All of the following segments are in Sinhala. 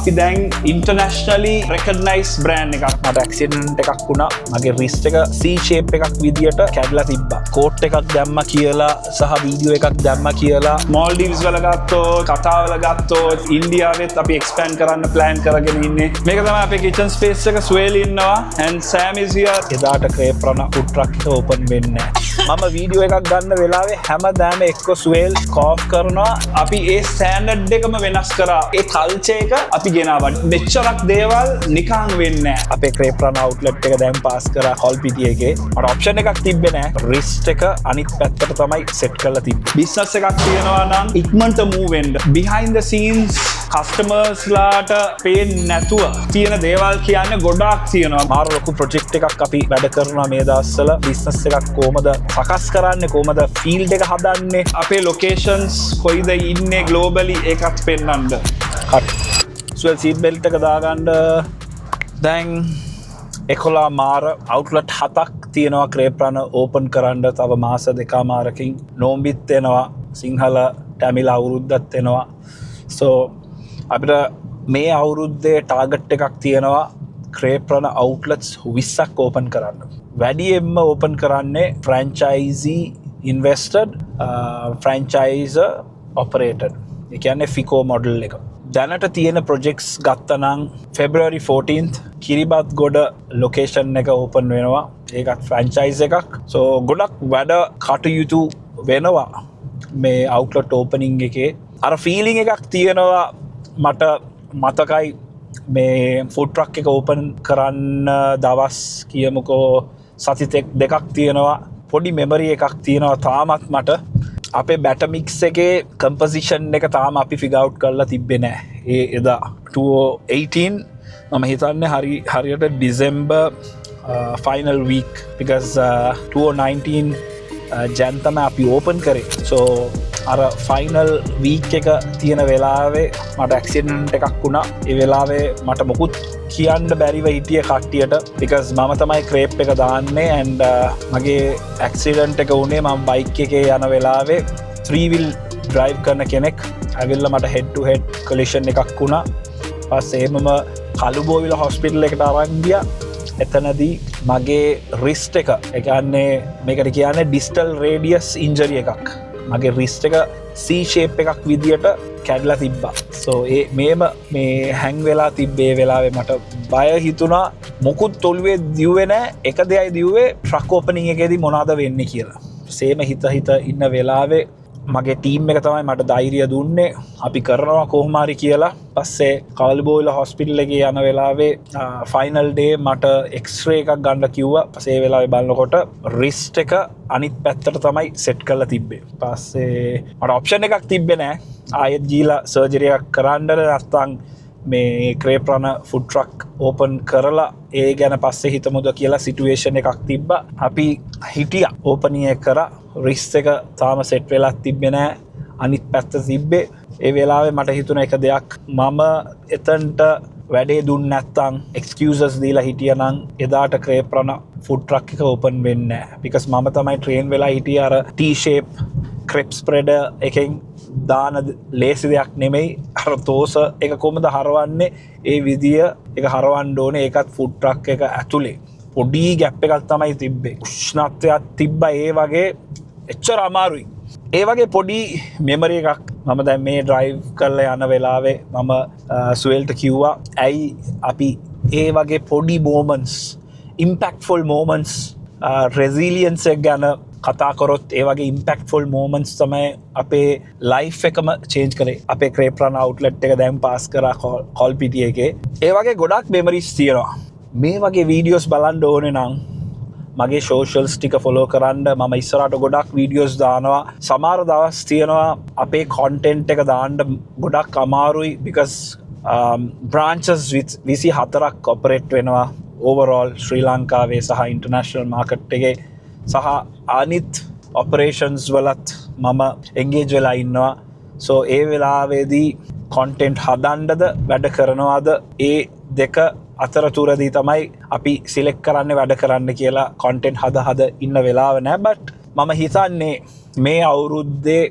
අපි දැන් ඉන්ටර්නැෂනලි රෙකග්නයිස්ඩ් බ්‍රෑන්ඩ් එකක්. මට ඇක්සිඩන්ට් එකක් වුණා. මගේ රිස්ට් එක C shape එකක් විදියට කැඩලා තිබ්බා. කෝට් එකක් දැම්මා කියලා සහ වීඩියෝ එකක් දැම්මා කියලා මෝල්ඩීව්ස් වල ගත්තොත්, කතාර වල ගත්තොත්, ඉන්දියාවෙත් අපි එක්ස්පෑන්ඩ් කරන්න ප්ලෑන් කරගෙන ඉන්නේ. මේක තමයි අපේ කිචන් ස්පේස් එක. ස්වේල් ඉන්නවා and Sam is here. එදාට ක්‍රේප් රන ෆුඩ් ට්‍රක් එක ඕපන් වෙන්නේ නැහැ. මම වීඩියෝ එකක් ගන්න වෙලාවේ හැමදාම එක්ක ස්වේල් කෝෆ් කරනවා. අපි ඒ ස්ටෑන්ඩඩ් එකම වෙනස් කරා. ඒ කල්චර් එක අපි ගෙනාවා. මෙච්චරක් දේවල් නිකන් වෙන්නේ නැහැ. අපේ ක්‍රේප් රන අවුට්ලට් එක දැන් පාස් කරා කොල්පිටිය එකේ. මට ඔප්ෂන් එකක් තිබ්බේ නැහැ. රිස්ට් එක අනිත් පැත්තට තමයි සෙට් කරලා තිබ්බේ. බිස්නස් එකක් තියෙනවා නම් ඉක්මනට මූව් වෙන්න. behind the scenes කස්ටමර්ස් ලාට පේන්නේ නැතුව තියෙන දේවල් කියන්නේ ගොඩාක් තියෙනවා. මාර ලොකු ප්‍රොජෙක්ට් එකක් අපි වැඩ කරනවා මේ දවස්වල. බිස්නස් එකක් කොහමද සකස් කරන්නේ, කොහමද ෆීල්ඩ් එක හදන්නේ, අපේ ලොකේෂන්ස් කොයිද ඉන්නේ ග්ලෝබලි ඒකත් පෙන්වන්න. කට් ස්වෙල් සීට් බෙල්ට් එක දාගන්න. දැන් 11 මාර අවුට්ලට් 7ක් තියෙනවා ක්‍රේප් රන ඕපන් කරන්න. තව මාස දෙකමාරකින් නෝම්බිත් එනවා, සිංහල ටැමිල් අවුරුද්දත් එනවා. සෝ අපිට මේ අවුරුද්දේ ටාගට් එකක් තියෙනවා ක්‍රේප් රන අවුට්ලට්ස් 20ක් ඕපන් කරන්න. වැඩියෙන්ම ඕපන් කරන්නේ ෆ්‍රැන්චයිසී ඉන්වෙස්ටඩ්, ෆ්‍රැන්චයිසර් ඔපරේටඩ්. ඒ කියන්නේ ෆිකෝ මොඩල් එක. දැනට තියෙන ප්‍රොජෙක්ට්ස් ගත්තනම් February 14th කිරිබත් ගොඩ ලොකේෂන් එක ඕපන් වෙනවා. ඒකත් ෆ්‍රැන්චයිස් එකක්. සෝ ගොඩක් වැඩ කටයුතු වෙනවා මේ අවුට්ලට් ඕපනින් එකේ. අර ෆීලිං එකක් තියෙනවා. මට මතකයි මේ ෆුඩ් ට්‍රක් එක ඕපන් කරන්න දවස් කියමුකෝ සති දෙකක් තියෙනවා. පොඩි මෙමරි එකක් තියෙනවා තාමත් මට. අපේ බැටර් මික්ස් එකේ කම්පොසිෂන් එක තාම අපි ෆිගර් අවුට් කරලා තිබ්බේ නැහැ. ඒ එදා 2018 මම හිතන්නේ හරියට ඩිසෙම්බර් ෆයිනල් වීක් because 2019 ජැන් තමයි අපි ඕපන් කරේ. සෝ අර ෆයිනල් වීක් එක තියෙන වෙලාවේ මට ඇක්සිඩන්ට් එකක් වුණා. ඒ වෙලාවේ මට මොකුත් කියන්න බැරිව හිටිය කට්ටියට because මම තමයි ක්‍රේප් එක දාන්නේ and මගේ ඇක්සිඩන්ට් එක වුණේ මම බයික් එකේ යන වෙලාවේ 3 wheel drive කරන කෙනෙක් ඇවිල්ලා මට head to head collision එකක් වුණා. පස්සේ මම කළුබෝවිල හොස්පිටල් එකට අරන් ගියා. එතනදී මගේ රිස්ට් එක, ඒ කියන්නේ මේකට කියන්නේ distal radius injury එකක්. මගේ රිස්ට් එක C shape එකක් විදියට කැඩලා තිබ්බා. සෝ මේ හැං වෙලා තිබ්බේ වෙලාවේ මට බය හිතුණා. මොකුත් ඔළුවේ දිව්වේ නැහැ. එක දෙයයි දිව්වේ ට්‍රක් ඕපනින් එකේදී මොනවද වෙන්නේ කියලා. සේම හිත ඉන්න වෙලාවේ මගේ ටීම් එක තමයි මට ධෛර්යය දුන්නේ. අපි කරනවා කොහොම හරි කියලා. පස්සේ කවල්බෝවිල හොස්පිටල් එකේ යන වෙලාවේ ෆයිනල් ඩේ මට එක්ස්රේ එකක් ගන්න කිව්වා. පස්සේ ඒ වෙලාවේ බලනකොට රිස්ට් එක අනිත් පැත්තට තමයි සෙට් කරලා තිබ්බේ. පස්සේ මට ඔප්ෂන් එකක් තිබ්බේ නැහැ. ආයෙත් ගිහලා සර්ජරි එකක් කරන්න නැත්නම් මේ ක්‍රේප් රන ෆුඩ් ට්‍රක් ඕපන් කරලා ඒ ගැන පස්සේ හිතමුද කියලා සිටුේෂන් එකක් තිබ්බා. අපි හිටියා ඕපනින් එක කරා. රිස්ට් එක තාම සෙට් වෙලා තිබ්බේ නැහැ. අනිත් පැත්ත තිබ්බේ. ඒ වෙලාවේ මට හිතුණ එක දෙයක්, මම එතනට වැඩේ දුන්නේ නැත්නම් එක්ස්කියුසස් දීලා හිටියනම් එදාට ක්‍රේප් රන ෆුඩ් ට්‍රක් එක ඕපන් වෙන්නේ නැහැ. because මම තමයි ට්‍රේන් වෙලා හිටියේ අර T shape ක්‍රෙප් ස්ප්‍රෙඩර් එකෙන් දාන ලේසි දෙයක් නෙමෙයි. අර තෝස එක කොහොමද හරවන්නේ ඒ විදිය එක හරවන්න ඕනේ. ඒකත් ෆුඩ් ට්‍රක් එක ඇතුලේ පොඩි ගැප් එකක් තමයි තිබ්බේ. උෂ්ණත්වයක් තිබ්බා. ඒ වගේ එච්චර අමාරුයි. ඒ වගේ පොඩි මෙමරි එකක් මම දැන් මේ ඩ්‍රයිව් කරලා යන වෙලාවේ මම සුවෙල්ට කිව්වා ඇයි අපි ඒ වගේ පොඩි moments, impactful moments, resilience එක ගැන කතා කරොත් ඒ වගේ impactful moments තමයි අපේ life එකම change කරේ. අපේ ක්‍රේප් රන අවුට්ලට් එක දැන් පාස් කරා කොල්පිටිය එකේ. ඒ වගේ ගොඩක් memories තියෙනවා. මේ වගේ වීඩියෝස් බලන්න ඕනේ නම් මගේ socials ටික follow කරන්න. මම ඉස්සරහට ගොඩක් වීඩියෝස් දානවා. සමහර දවස් තියෙනවා අපේ content එක දාන්න ගොඩක් අමාරුයි because branches 24ක් operate වෙනවා overall ශ්‍රී ලංකාවේ සහ international market එකේ සහ අනිත් operations වලත් මම engage වෙලා ඉන්නවා. so ඒ වෙලාවේදී content හදන්නද වැඩ කරනවාද ඒ දෙක අතරතුරදී තමයි අපි සිලෙක්ට් කරන්නේ වැඩ කරන්න කියලා. content හද ඉන්න වෙලාව නෑ. but මම හිතන්නේ මේ අවුරුද්දේ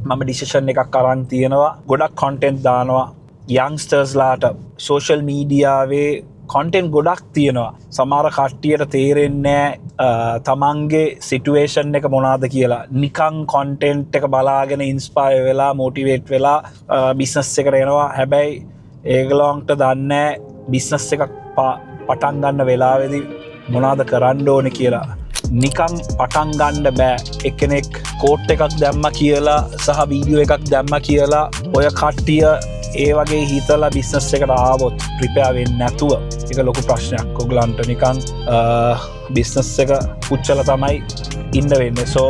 මම decision එකක් අරන් තියෙනවා. ගොඩක් content දානවා. යංස්ටර්ස්ලාට සෝෂල් මීඩියාවේ කොන්ටෙන්ට් ගොඩක් තියෙනවා. සමහර කට්ටියට තේරෙන්නේ තමන්ගේ සිටුවේෂන් එක මොනවාද කියලා. නිකන් කොන්ටෙන්ට් එක බලාගෙන ඉන්ස්පයර් වෙලා මොටිවේට් වෙලා බිස්නස් එකට එනවා. හැබැයි ඒගොල්ලන්ට දන්නේ බිස්නස් එකක් පටන් ගන්න වෙලාවේදී මොනවාද කරන්න ඕනේ කියලා. නිකන් පටන් ගන්න බෑ. එක්කෙනෙක් කෝට් එකක් දැම්ම කියලා සහ වීඩියෝ එකක් දැම්ම කියලා ඔය කට්ටිය ඒ වගේ හිතලා බිස්නස් එකට ආවොත් ප්‍රිපෙයාර් වෙන්නේ නැතුව ඒක ලොකු ප්‍රශ්නයක්. ඔයගලන්ට නිකන් බිස්නස් එක පුච්චලා තමයි ඉන්න වෙන්නේ. සෝ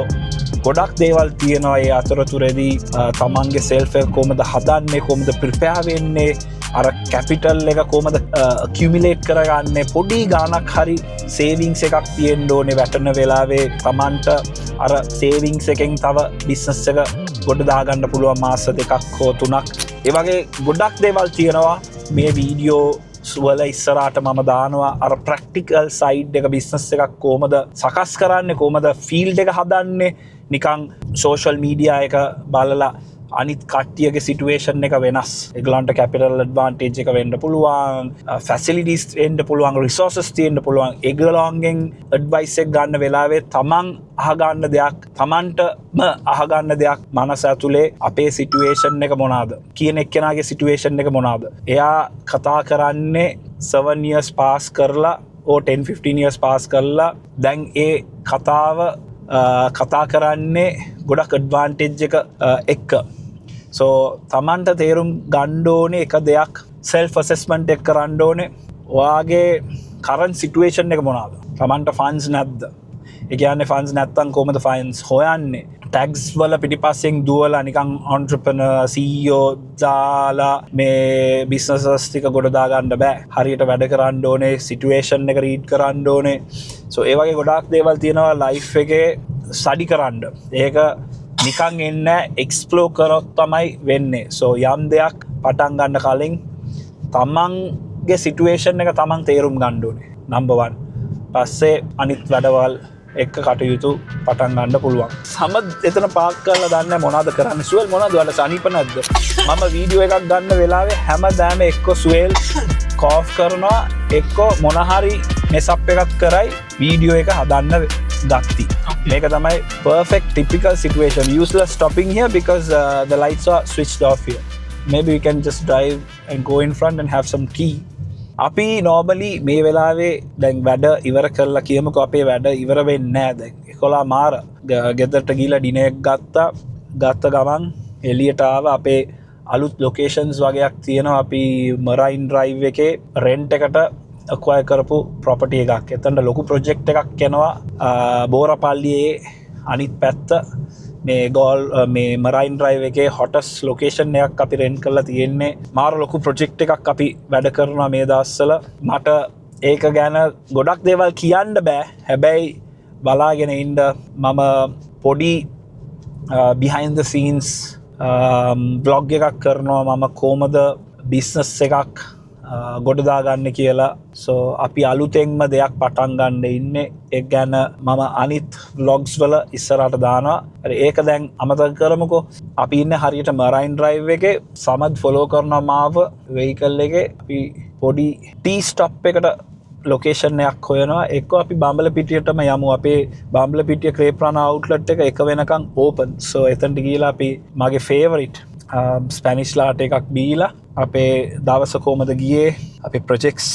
ගොඩක් දේවල් තියෙනවා ඒ අතරතුරේදී තමන්ගේ සෙල්ෆ් එක කොහොමද හදන්නේ, කොහොමද ප්‍රිපෙයාර් වෙන්නේ, අර කැපිටල් එක කොහොමද ඇකියුමුලේට් කරගන්නේ, පොඩි ගාණක් හරි සේවිංස් එකක් තියෙන්න ඕනේ වැටෙන වෙලාවේ තමන්ට අර සේවිංස් එකෙන් තව බිස්නස් එක ගොඩ දාගන්න පුළුවන් මාස 2ක් හෝ 3ක්. ඒ වගේ ගොඩක් දේවල් තියෙනවා මේ වීඩියෝ වල ඉස්සරහට මම දානවා. අර ප්‍රැක්ටිකල් සයිඩ් එක බිස්නස් එකක් කොහොමද සකස් කරන්නේ, කොහොමද ෆීල්ඩ් එක හදන්නේ. නිකන් සෝෂල් මීඩියා එක බලලා අනිත් කට්ටියගේ සිටුවේෂන් එක වෙනස්. ඒගොල්ලන්ට කැපිටල් ඇඩ්වාන්ටේජ් එක වෙන්න පුළුවන්, ෆැසිලිටිස් වෙන්න පුළුවන්, රිසෝසස් තියෙන්න පුළුවන්. ඒගොල්ලන්ගෙන් ඇඩ්වයිස් එක ගන්න වෙලාවේ තමන් අහගන්න දෙයක්, තමන්ටම අහගන්න දෙයක් මනස ඇතුලේ අපේ සිටුවේෂන් එක මොනවාද කියන එක්කෙනාගේ සිටුවේෂන් එක මොනවාද. එයා කතා කරන්නේ 7 years පාස් කරලා ඕ 10-15 years පාස් කරලා දැන් ඒ කතාව කතා කරන්නේ ගොඩක් ඇඩ්වාන්ටේජ් එක එක්ක. සෝ තමන්ට තේරුම් ගන්න ඕනේ එක දෙයක්, සෙල්ෆ් ඇසෙස්මන්ට් එක කරන්න ඕනේ. ඔයාගේ කරන්ට් සිටුවේෂන් එක මොනවාද? තමන්ට ෆන්ඩ්ස් නැද්ද? ඒ කියන්නේ ෆන්ඩ්ස් නැත්තම් කොහොමද ෆයින්ස් හොයන්නේ? ටැක්ස් වල පිටිපස්සෙන් දුවලා නිකන් entrepreneur CEO දාලා මේ බිස්නසස් ටික ගොඩ දා ගන්න බෑ. හරියට වැඩ කරන්න ඕනේ, සිටුවේෂන් එක රීඩ් කරන්න ඕනේ. සෝ ඒ වගේ ගොඩාක් දේවල් තියෙනවා ලයිෆ් එකේ ස්ටඩි කරන්න. ඒක නිකන් එන්නේ එක්ස්ප්ලෝර් කරොත් තමයි වෙන්නේ. සෝ යම් දෙයක් පටන් ගන්න කලින් තමන්ගේ සිටුවේෂන් එක තමන් තේරුම් ගන්න ඕනේ. නම්බර් 1. පස්සේ අනිත් වැඩවල් එක්ක කටයුතු පටන් ගන්න පුළුවන්. සමත් එතන පාක් කරලා දන්නේ මොනවද කරන්නේ. සුවල් මොනවද වල සනීප නැද්ද? මම වීඩියෝ එකක් ගන්න වෙලාවේ හැමදාම එක්ක සුවල් කෝෆ් කරනවා, එක්ක මොන හරි මෙසප් එකක් කරයි වීඩියෝ එක හදන්න ගත්ති. මේක තමයි perfect typical situation. Useless stopping here because the lights are switched off here. Maybe we can just drive and go in front and have some tea. අපි normally මේ වෙලාවේ දැන් වැඩ ඉවර කරලා කියමුකෝ අපේ වැඩ ඉවර වෙන්නේ නැහැ දැන් 11 මාර ගෙදරට ගිහලා ඩිනර් එකක් ගත්ත ගමන් එළියට ආව. අපේ අලුත් ලොකේෂන්ස් වගේක් තියෙනවා. අපි මරයින් ඩ්‍රයිව් එකේ රෙන්ට් එකට acquire කරපු property එකක්. එතනට ලොකු project එකක් යනවා බෝරපල්ලියේ අනිත් පැත්ත. මේ මරයින් ඩ්‍රයිව් එකේ hottest location එකක් අපි rent කරලා තියෙන්නේ. මාර ලොකු project එකක් අපි වැඩ කරනවා මේ දවස්වල. මට ඒක ගැන ගොඩක් දේවල් කියන්න බෑ. හැබැයි බලාගෙන ඉන්න මම පොඩි behind the scenes vlog එකක් කරනවා. මම කොහමද business එකක් ගොඩ දාගන්න කියලා. සෝ අපි අලුතෙන්ම දෙයක් පටන් ගන්න ඉන්නේ. ඒක ගැන මම අනිත් vlogs වල ඉස්සරහට දානවා. ඒක දැන් අමතක කරමුකෝ. අපි ඉන්නේ හරියට මරයින් ඩ්‍රයිව් එකේ. සමත් ෆලෝ කරනවා මාව වෙහිකල් එකේ. අපි පොඩි ටී ස්ටොප් එකට ලොකේෂන් එකක් හොයනවා. එක්ක අපි බම්බලපිටියටම යමු. අපේ බම්බලපිටිය ක්‍රේප්‍රාන අවුට්ලට් එක 1 වෙනකන් ඕපන්. සෝ එතනට ගිහලා අපි මගේ ෆේවරිට් ස්පැනිෂ් ලාට එකක් බීලා අපේ දවස කොහමද ගියේ, අපේ ප්‍රොජෙක්ට්ස්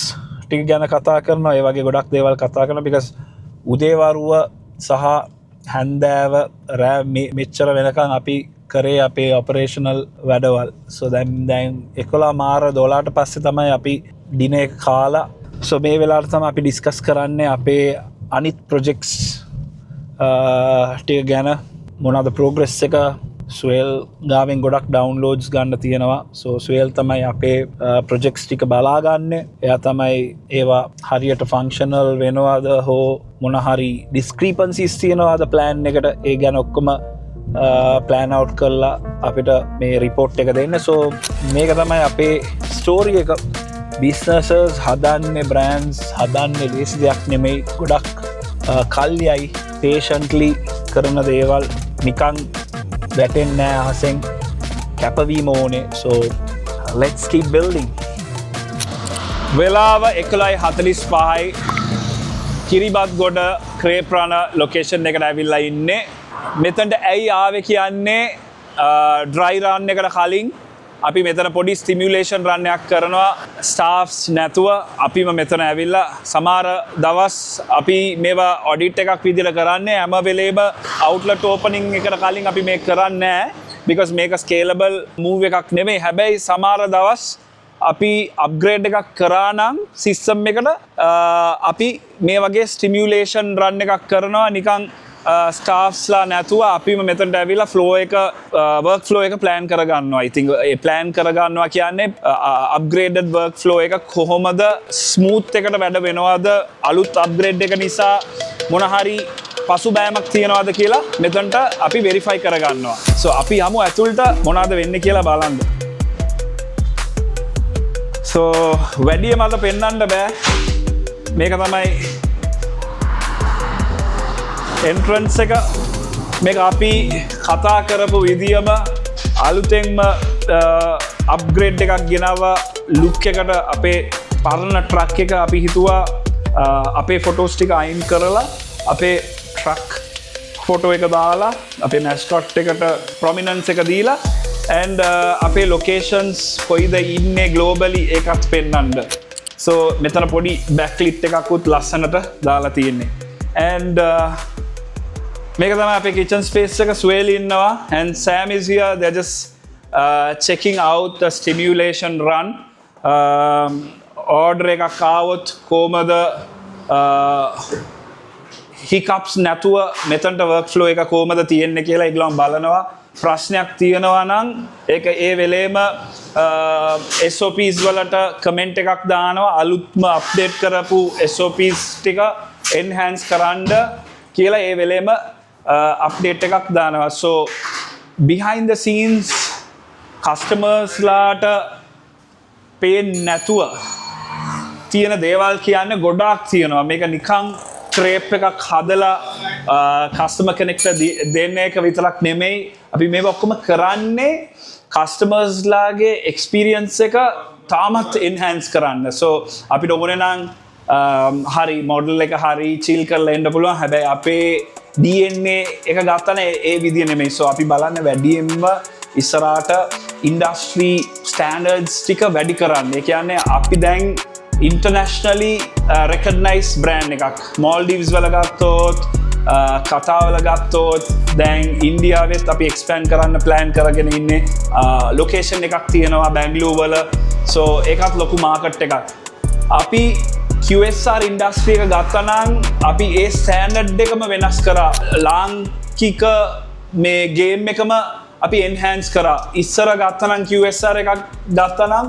ටික ගැන කතා කරනවා. ඒ වගේ ගොඩක් දේවල් කතා කරනවා. because උදේවරුව සහ හැන්දෑව රෑ මෙච්චර වෙනකන් අපි කරේ අපේ ඔපරේෂනල් වැඩවල්. සෝ දැන් 11 මාර 12ට පස්සේ තමයි අපි ඩිනර් එක කාලා. සෝ මේ වෙලාවට තමයි අපි ඩිස්කස් කරන්නේ අපේ අනිත් ප්‍රොජෙක්ට්ස් ටික ගැන. මොනවාද ප්‍රෝග්‍රස් එක. ස්වේල් ගාවෙන් ගොඩක් ඩවුන්ලෝඩ්ස් ගන්න තියෙනවා. සෝ ස්වේල් තමයි අපේ ප්‍රොජෙක්ට්ස් ටික බලාගන්න. එයා තමයි ඒවා හරියට ෆන්ක්ෂනල් වෙනවාද හෝ මොන හරි ඩිස්ක්‍රීපන්සිස් තියෙනවාද ප්ලෑන් එකට, ඒ ගැන ඔක්කොම ප්ලෑන් අවුට් කරලා අපිට මේ රිපෝට් එක දෙන්න. සෝ මේක තමයි අපේ ස්ටෝරි එක. බිස්නසර්ස් හදන්නේ, බ්‍රෑන්ඩ්ස් හදන්නේ ලේසි දෙයක් නෙමෙයි. ගොඩක් කල්යයි පේෂන්ට්ලි කරන දේවල්. නිකන් වැටෙන්නේ නැහැ අහසෙන්. කැපවීම ඕනේ. සෝ let's keep building. වෙලාව 11:45යි කිරිබත්ගොඩ ක්‍රේප්‍රණ ලොකේෂන් එකට ඇවිල්ලා ඉන්නේ. මෙතනට ඇයි ආවේ කියන්නේ ඩ්‍රයි රන් එකට කලින් අපි මෙතන පොඩි ස්ටිමියුලේෂන් රන් එකක් කරනවා ස්ටාෆ්ස් නැතුව. අපිම මෙතන ඇවිල්ලා සමහර දවස් අපි මේවා ඔඩිට් එකක් විදිහට කරන්නේ හැම වෙලේම අවුට්ලට් ඕපනින් එකට කලින් අපි මේක කරන්නේ නැහැ because මේක ස්කේලබල් මූව් එකක් නෙමෙයි. හැබැයි සමහර දවස් අපි අප්ග්‍රේඩ් එකක් කරා නම් සිස්ටම් එකට අපි මේ වගේ ස්ටිමියුලේෂන් රන් එකක් කරනවා නිකන් ස්ටාෆ්ස්ලා නැතුව අපිම මෙතනට ඇවිල්ලා ෆ්ලෝ එක වර්ක් ෆ්ලෝ එක ප්ලෑන් කරගන්නවා. ඉතින් ඒ ප්ලෑන් කරගන්නවා කියන්නේ අප්ග්‍රේඩඩ් වර්ක් ෆ්ලෝ එක කොහොමද ස්මූත් එකට වැඩ වෙනවද, අලුත් අප්ග්‍රේඩ් එක නිසා මොන හරි පසුබෑමක් තියනවද කියලා මෙතනට අපි වෙරිෆයි කරගන්නවා. සෝ අපි යමු ඇතුළට මොනවද වෙන්නේ කියලා බලන්න. සෝ වැඩිය මට පෙන්වන්න බෑ. මේක තමයි එන්ට්‍රන්ස් එක. මේක අපි කතා කරපු විදියම අලුතෙන්ම අප්ග්‍රේඩ් එකක් ගෙනාවා ලුක් එකට. අපේ පරණ ට්‍රක් එක අපි හිතුවා අපේ ෆොටෝස් ටික අයින් කරලා අපේ ට්‍රක් ෆොටෝ එක දාලා අපේ මැස්කොට් එකට ප්‍රොමිනන්ස් එක දීලා and අපේ ලොකේෂන්ස් කොයිද ඉන්නේ ග්ලෝබලි ඒකත් පෙන්වන්න. සෝ මෙතන පොඩි බැක්ලිට් එකකුත් ලස්සනට දාලා තියෙන්නේ. and මේක තමයි අපේ kitchen space එක. ස්වේල් ඉන්නවා and Sam is here. They're just checking out the stimulation run. order එකක් ආවොත් කොහමද hiccups නැතුව මෙතනට work flow එක කොහමද තියෙන්නේ කියලා ඒගොල්ලෝ බලනවා. ප්‍රශ්නයක් තියෙනවා නම් ඒක ඒ වෙලේම SOPs වලට කමෙන්ට් එකක් දානවා. අලුත්ම අප්ඩේට් කරපු SOPs ටික enhance කරන්න කියලා ඒ වෙලේම අප්ඩේට් එකක් දානවා. So behind the scenes customers ලාට පේන්නේ නැතුව තියෙන දේවල් කියන්නේ ගොඩාක් තියෙනවා. මේක නිකන් ක්‍රේප් එකක් හදලා කස්ටමර් කෙනෙක්ට දෙන්න එක විතරක් නෙමෙයි. අපි මේක ඔක්කොම කරන්නේ කස්ටමර්ස් ලාගේ එක්ස්පීරියන්ස් එක තාමත් එන්හෑන්ස් කරන්න. So අපිට ඕනේ නම් හරි මොඩල් එක හරි චිල් කරලා එන්න පුළුවන්. හැබැයි අපේ DNA එක ගත්තන ඒ විදිය නෙමෙයි. So අපි බලන්න වැඩියෙන්ම ඉස්සරහට ඉන්ඩස්ට්‍රි ස්ටෑන්ඩඩ්ස් ටික වැඩි කරන්න. ඒ කියන්නේ අපි දැන් internationally recognized brand එකක් Maldives වල ගත්තොත් කතාර් වල ගත්තොත් දැන් ඉන්දියාවෙත් අපි expand කරන්න plan කරගෙන ඉන්නේ. location එකක් තියෙනවා බැංගලෝර් වල. so ඒකත් ලොකු market එකක්. අපි QSR industry එක ගත්තා නම් අපි ඒ standard එකම වෙනස් කරා. ලාංකික මේ game එකම අපි enhance කරා. ඉස්සර ගත්තා නම් QSR එකක් ගත්තා නම්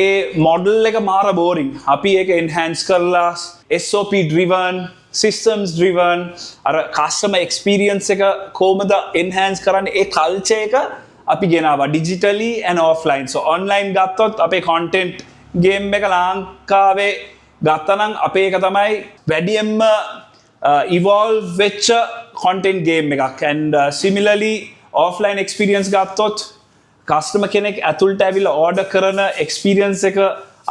ඒ මොඩල් එක මාර බෝරිං. අපි ඒක enhance කරලා SOP driven, systems driven අර customer experience එක කොහොමද enhance කරන්නේ ඒ culture එක අපි ගෙනාවා digitally and offline. so online ගත්තොත් අපේ content game එක ලංකාවේ ගත්තා නම් අපේ එක තමයි වැඩියෙන්ම evolve වෙච්ච content game එකක්. and similarly offline experience ගත්තොත් කස්ටමර් කෙනෙක් ඇතුළට ඇවිල්ලා ඕඩර් කරන එක්ස්පීරියන්ස් එක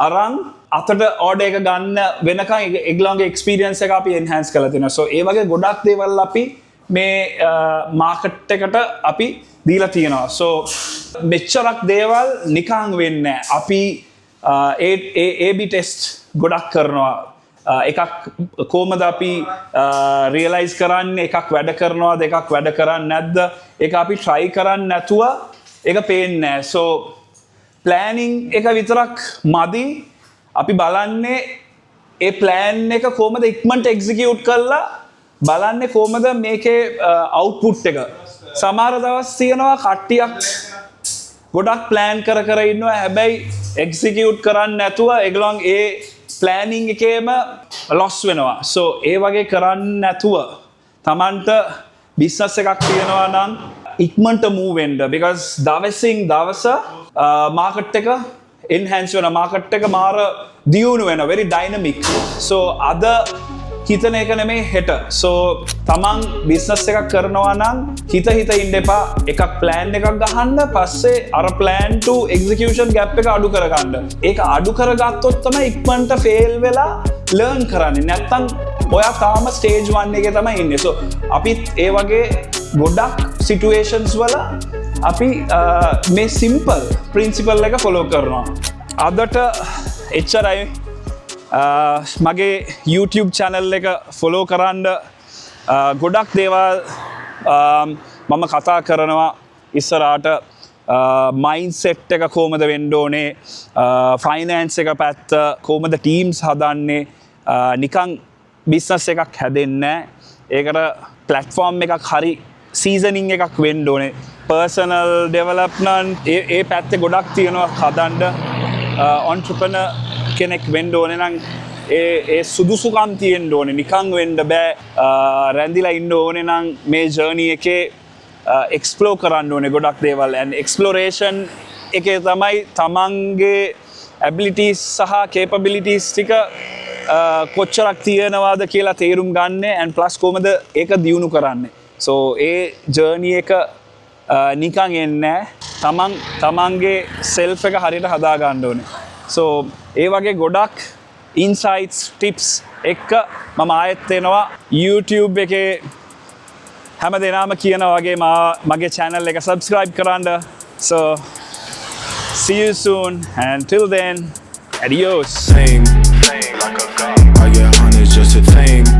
අරන් අතට ඕඩර් එක ගන්න වෙනකන් ඒගොල්ලන්ගේ එක්ස්පීරියන්ස් එක අපි එන්හෑන්ස් කරලා තියෙනවා. so ඒ වගේ ගොඩක් දේවල් අපි මේ මාකට් එකට අපි දීලා තියෙනවා. so මෙච්චරක් දේවල් නිකන් වෙන්නේ නැහැ. අපි AB ටෙස්ට් ගොඩක් කරනවා. එකක් කොහමද අපි රියලයිස් කරන්නේ එකක් වැඩ කරනවද එකක් වැඩ කරන්නේ නැද්ද ඒක අපි try කරන්නේ නැතුව ඒක පේන්නේ නැහැ. so planning එක විතරක් මදි. අපි බලන්නේ ඒ plan එක කොහමද ඉක්මනට execute කරලා බලන්නේ කොහමද මේකේ output එක. සමහර දවස් තියෙනවා කට්ටියක් ගොඩක් plan කර ඉන්නවා හැබැයි execute කරන්නේ නැතුව ඒගොල්ලන් ඒ planning එකේම loss වෙනවා. so ඒ වගේ කරන්නේ නැතුව Tamanට business එකක් තියෙනවා නම් ඉක්මනට move වෙන්න because දවසින් දවස market එක enhance වෙන market එක මාර දියුණු වෙන very dynamic. so අද හිතන එක නෙමේ හෙට. සෝ තමන් බිස්නස් එකක් කරනවා නම් හිත ඉන්න එපා. එකක් ප්ලෑන් එකක් ගහන්න පස්සේ අර ප්ලෑන් ටු එක්සිකියුෂන් ගැප් එක අඩු කරගන්න. ඒක අඩු කරගත්තොත් තමයි ඉක්මනට ෆේල් වෙලා ලර්න් කරන්නේ. නැත්තම් ඔයා තාම ස්ටේජ් 1 එකේ තමයි ඉන්නේ. සෝ අපිත් ඒ වගේ ගොඩක් සිටුේෂන්ස් වල අපි මේ සිම්පල් ප්‍රින්සිපල් එක ෆොලෝ කරනවා. අදට එච්චරයි. මගේ YouTube channel එක ෆොලෝ කරන්න ගොඩක් දේවල් මම කතා කරනවා ඉස්සරහට. මයින්ඩ්සෙට් එක කොහොමද වෙන්න ඕනේ, ෆයිනෑන්ස් එක පැත්ත කොහොමද ටීම්ස් හදන්නේ, නිකන් බිස්නස් එකක් හැදෙන්නේ ඒකට ප්ලැට්ෆෝම් එකක් හරි සීසනින් එකක් වෙන්න ඕනේ. පර්සනල් ඩෙවලප්මන්ට් ඒ පැත්තේ ගොඩක් තියෙනවා හදන්න. ඔන්ට්‍රප්‍රනර් කෙනෙක් වෙන්න ඕනේ නම් ඒ සුදුසුකම් තියෙන්න ඕනේ. නිකන් වෙන්න බෑ. රැඳිලා ඉන්න ඕනේ නම් මේ ජර්නි එකේ එක්ස්ප්ලෝර් කරන්න ඕනේ ගොඩක් දේවල්. and exploration එකේ තමයි තමන්ගේ abilities සහ capabilities ටික කොච්චරක් තියෙනවාද කියලා තේරුම් ගන්න and plus කොහමද ඒක දියුණු කරන්නේ. so ඒ ජර්නි එක නිකන් එන්නේ තමන්ගේ self එක හරියට හදා ගන්න ඕනේ. so ඒ වගේ ගොඩක් insights tips එක්ක මම ආයෙත් එනවා YouTube එකේ. හැම දෙනාම කියන වගේ මගේ channel එක subscribe කරන්න. so see you soon and till then adios. Fame, like a gun. I get hundreds just to fame.